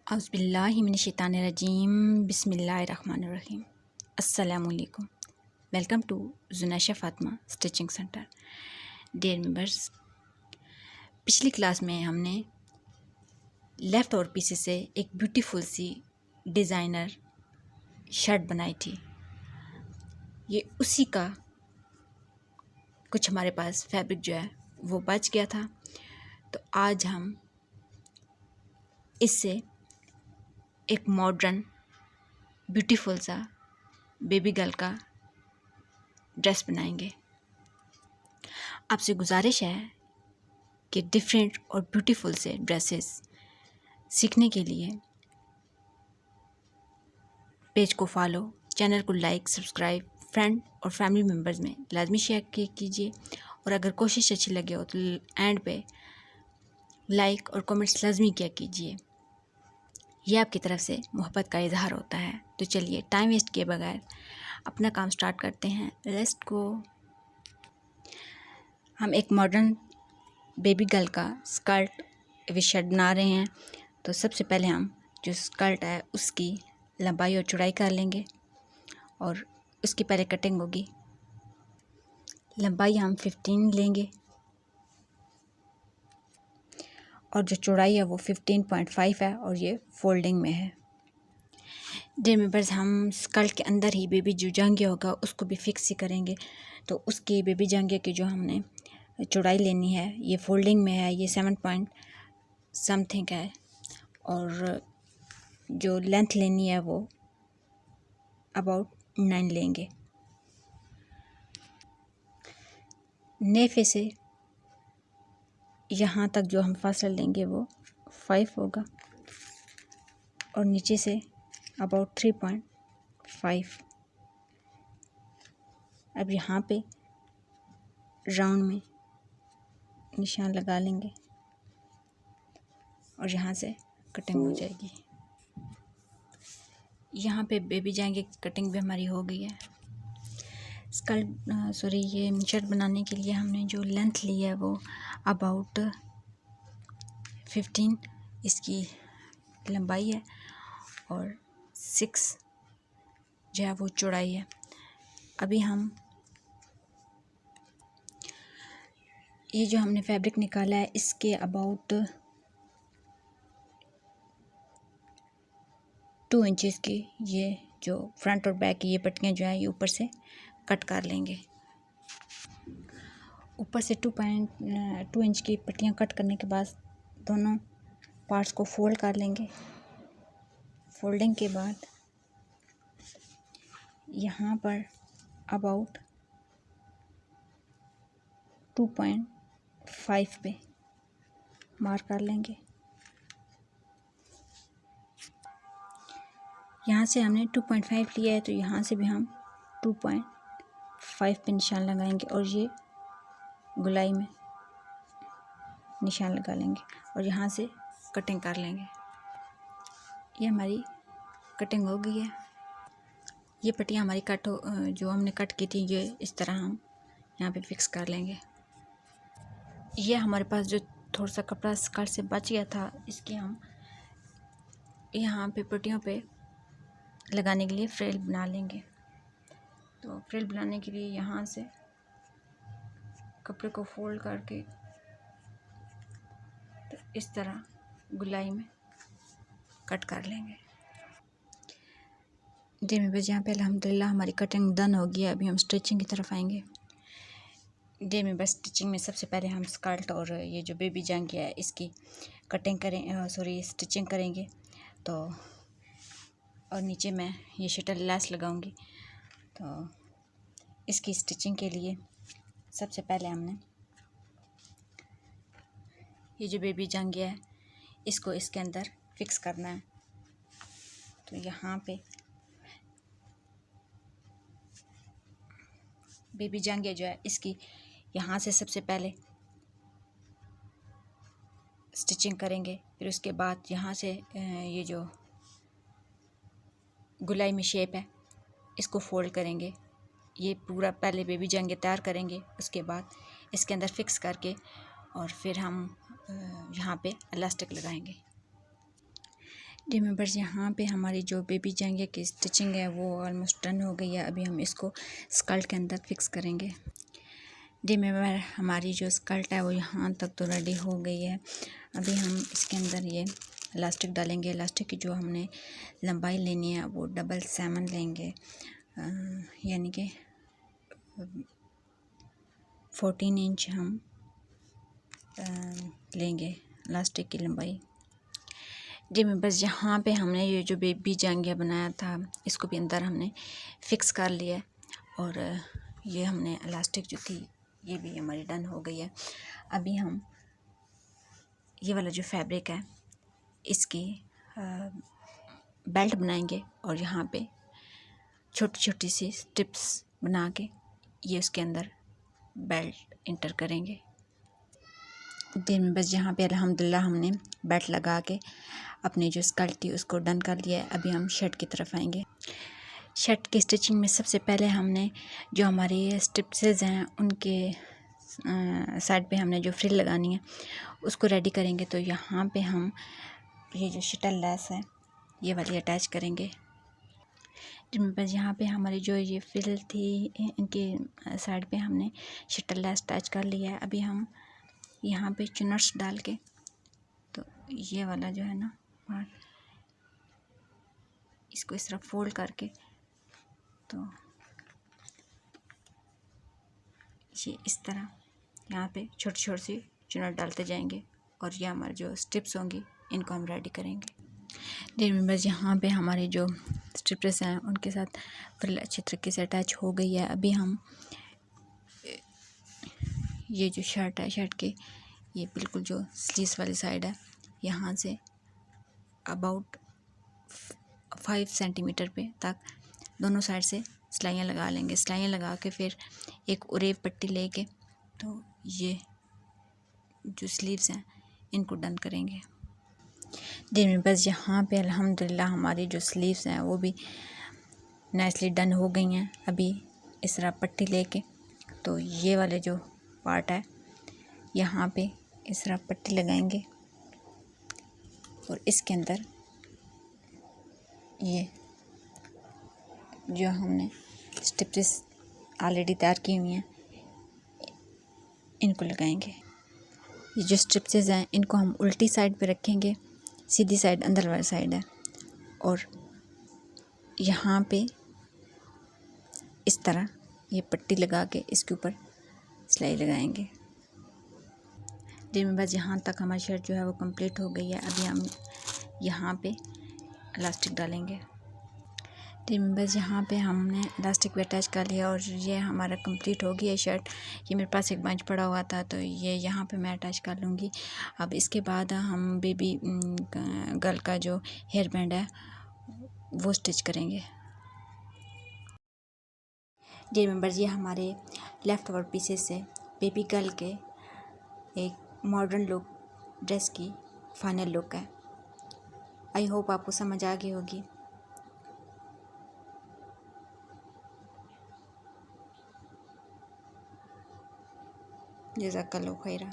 औज़ुबिल्लाहिमिनश्शैतानिर्रजीम बिस्मिल्लाहिर्रहमानिर्रहीम। अस्सलामुअलैकुम। Welcome to Junaisha Fatima stitching centre. Dear members, पिछली क्लास में हमने लेफ़्ट ओवर पीसेस से एक ब्यूटीफुल सी डिज़ाइनर शर्ट बनाई थी। ये उसी का कुछ हमारे पास फैब्रिक जो है वो बच गया था, तो आज हम इससे एक मॉडर्न ब्यूटीफुल सा बेबी गर्ल का ड्रेस बनाएंगे। आपसे गुजारिश है कि डिफरेंट और ब्यूटीफुल से ड्रेसेस सीखने के लिए पेज को फॉलो, चैनल को लाइक, सब्सक्राइब, फ्रेंड और फैमिली मेम्बर्स में लाजमी शेयर कीजिए। और अगर कोशिश अच्छी लगे हो तो एंड पे लाइक और कमेंट्स लाजमी किया कीजिए। यह आपकी तरफ से मोहब्बत का इजहार होता है। तो चलिए टाइम वेस्ट किए बगैर अपना काम स्टार्ट करते हैं। Let's go. हम एक मॉडर्न बेबी गर्ल का स्कर्ट विद शर्ट बना रहे हैं। तो सबसे पहले हम जो स्कर्ट है उसकी लंबाई और चौड़ाई कर लेंगे और उसकी पहले कटिंग होगी। लंबाई हम 15 लेंगे और जो चौड़ाई है वो 15.5 है और ये फोल्डिंग में है। डियर मेंबर्स, हम स्कर्ट के अंदर ही बेबी जो जांघिया होगा उसको भी फिक्स ही करेंगे। तो उसकी बेबी जांघिया की जो हमने चौड़ाई लेनी है ये फोल्डिंग में है, ये 7 पॉइंट समथिंग है और जो लेंथ लेनी है वो अबाउट 9 लेंगे। नेफे से यहाँ तक जो हम फासला लेंगे वो 5 होगा और नीचे से अबाउट 3.5। अब यहाँ पे राउंड में निशान लगा लेंगे और यहाँ से कटिंग हो जाएगी। यहाँ पे बेबी जाएंगे, कटिंग भी हमारी हो गई है। ये शर्ट बनाने के लिए हमने जो लेंथ ली है वो अबाउट 15 इसकी लंबाई है और 6 जो है वो चौड़ाई है। अभी हम ये जो हमने फैब्रिक निकाला है इसके अबाउट 2 इंचेस की ये जो फ्रंट और बैक की ये पट्टियाँ जो है ये ऊपर से कट कर लेंगे। ऊपर से 2 इंच की पट्टियाँ कट करने के बाद दोनों पार्ट्स को फोल्ड कर लेंगे। फोल्डिंग के बाद यहाँ पर अबाउट 2.5 पे मार्क कर लेंगे। यहाँ से हमने 2.5 लिया है तो यहाँ से भी हम 2.5 पे निशान लगाएंगे और ये गुलाई में निशान लगा लेंगे और यहाँ से कटिंग कर लेंगे। ये हमारी कटिंग हो गई है। ये पट्टियाँ हमारी जो हमने कट की थी ये इस तरह हम यहाँ पे फिक्स कर लेंगे। ये हमारे पास जो थोड़ा सा कपड़ा स्कर्ट से बच गया था इसकी हम यहाँ पे पट्टियों पे लगाने के लिए फ्रिल बना लेंगे। तो फ्रिल बनाने के लिए यहाँ से कपड़े को फोल्ड करके तो इस तरह गुलाई में कट कर लेंगे। जी मेरे यहाँ पे अल्हम्दुलिल्लाह हमारी कटिंग डन हो गई है। अभी हम स्टिचिंग की तरफ आएंगे। डे में बस स्टिचिंग में सबसे पहले हम स्कर्ट और ये जो बेबी जांघिया है इसकी कटिंग स्टिचिंग करेंगे। तो और नीचे मैं ये शटल लेस लगाऊंगी। तो इसकी स्टिचिंग के लिए सबसे पहले हमने ये जो बेबी जांघिया है इसको इसके अंदर फिक्स करना है। तो यहाँ पे बेबी जांघिया जो है इसकी यहाँ से सबसे पहले स्टिचिंग करेंगे। फिर उसके बाद यहाँ से ये जो गुलाई में शेप है इसको फोल्ड करेंगे। ये पूरा पहले बेबी जांघिया तैयार करेंगे, उसके बाद इसके अंदर फिक्स करके और फिर हम यहाँ पे इलास्टिक लगाएंगे। जी मेंबर्स, यहाँ पे हमारी जो बेबी जांघिया की स्टिचिंग है वो ऑलमोस्ट डन हो गई है। अभी हम इसको स्कर्ट के अंदर फिक्स करेंगे। जी मेंबर, हमारी जो स्कर्ट है वो यहाँ तक तो रेडी हो गई है। अभी हम इसके अंदर ये इलास्टिक डालेंगे। इलास्टिक की जो हमने लंबाई लेनी है वो 7.5 लेंगे, यानी कि 14 इंच हम लेंगे इलास्टिक की लंबाई। जी मेंबर्स, यहाँ पे हमने ये जो बेबी जांघिया बनाया था इसको भी अंदर हमने फिक्स कर लिया है और ये हमने इलास्टिक जो थी ये भी हमारी डन हो गई है। अभी हम ये वाला जो फैब्रिक है इसकी बेल्ट बनाएंगे और यहाँ पे छोटी छोटी सी स्ट्रिप्स बना के ये उसके अंदर बेल्ट इंटर करेंगे। दिन में बस यहाँ पे अल्हम्दुलिल्लाह हमने बेल्ट लगा के अपनी जो स्कर्ट थी उसको डन कर लिया है। अभी हम शर्ट की तरफ आएंगे। शर्ट की स्टिचिंग में सबसे पहले हमने जो हमारी स्ट्रिप्सेस हैं उनके साइड पे हमने जो फ्रिल लगानी है उसको रेडी करेंगे। तो यहाँ पे हम ये जो शटल लेस है ये वाली अटैच करेंगे। बस यहाँ पे हमारी जो ये फ्रिल थी इनके साइड पे हमने शटल लेस अटैच कर लिया है। अभी हम यहाँ पे चुनट्स डाल के तो ये वाला जो है ना पार्ट इसको इस तरह फोल्ड करके तो ये इस तरह यहाँ पे छोटी छोटी सी चुनट डालते जाएंगे और ये हमारी जो स्ट्रिप्स होंगी इनको हम रेडी करेंगे। डियर मेंबर्स, यहाँ पे हमारी जो स्ट्रिप्स हैं उनके साथ फ्रिल अच्छी तरीके से अटैच हो गई है। अभी हम ये जो शर्ट है शर्ट के ये बिल्कुल जो स्लीव्स वाली साइड है यहाँ से अबाउट 5 सेंटीमीटर पे तक दोनों साइड से सिलाइयाँ लगा लेंगे। सिलाइयाँ लगा के फिर एक उरेब पट्टी लेके तो ये जो स्लीव्स हैं इनको डन करेंगे। जिनमें बस यहाँ पे अल्हम्दुलिल्लाह हमारी जो स्लीव्स हैं वो भी नाइसली डन हो गई हैं। अभी इस तरह पट्टी लेके तो ये वाले जो पार्ट है यहाँ पे इस तरह पट्टी लगाएंगे और इसके अंदर ये जो हमने स्टिप्स ऑलरेडी तैयार की हुई हैं इनको लगाएंगे। ये जो स्ट्रिप्स हैं इनको हम उल्टी साइड पे रखेंगे, सीधी साइड अंदर वाली साइड है और यहाँ पे इस तरह ये पट्टी लगा के इसके ऊपर सिलाई लगाएंगे। जिनमें बस यहाँ तक हमारी शर्ट जो है वो कंप्लीट हो गई है। अभी हम यहाँ पे इलास्टिक डालेंगे। जिनमें बस यहाँ पे हमने इलास्टिक भी अटैच कर लिया और ये हमारा कंप्लीट हो गया शर्ट। ये मेरे पास एक बंच पड़ा हुआ था तो ये यहाँ पे मैं अटैच कर लूँगी। अब इसके बाद हम बेबी गर्ल का जो हेयर बैंड है वो स्टिच करेंगे। जी मेंबर्स, ये हमारे लेफ़्ट ओवर पीसेस से बेबी गर्ल के एक मॉडर्न लुक ड्रेस की फाइनल लुक है। आई होप आपको समझ आ गई होगी। जज़ाकल्लाहु खैरा।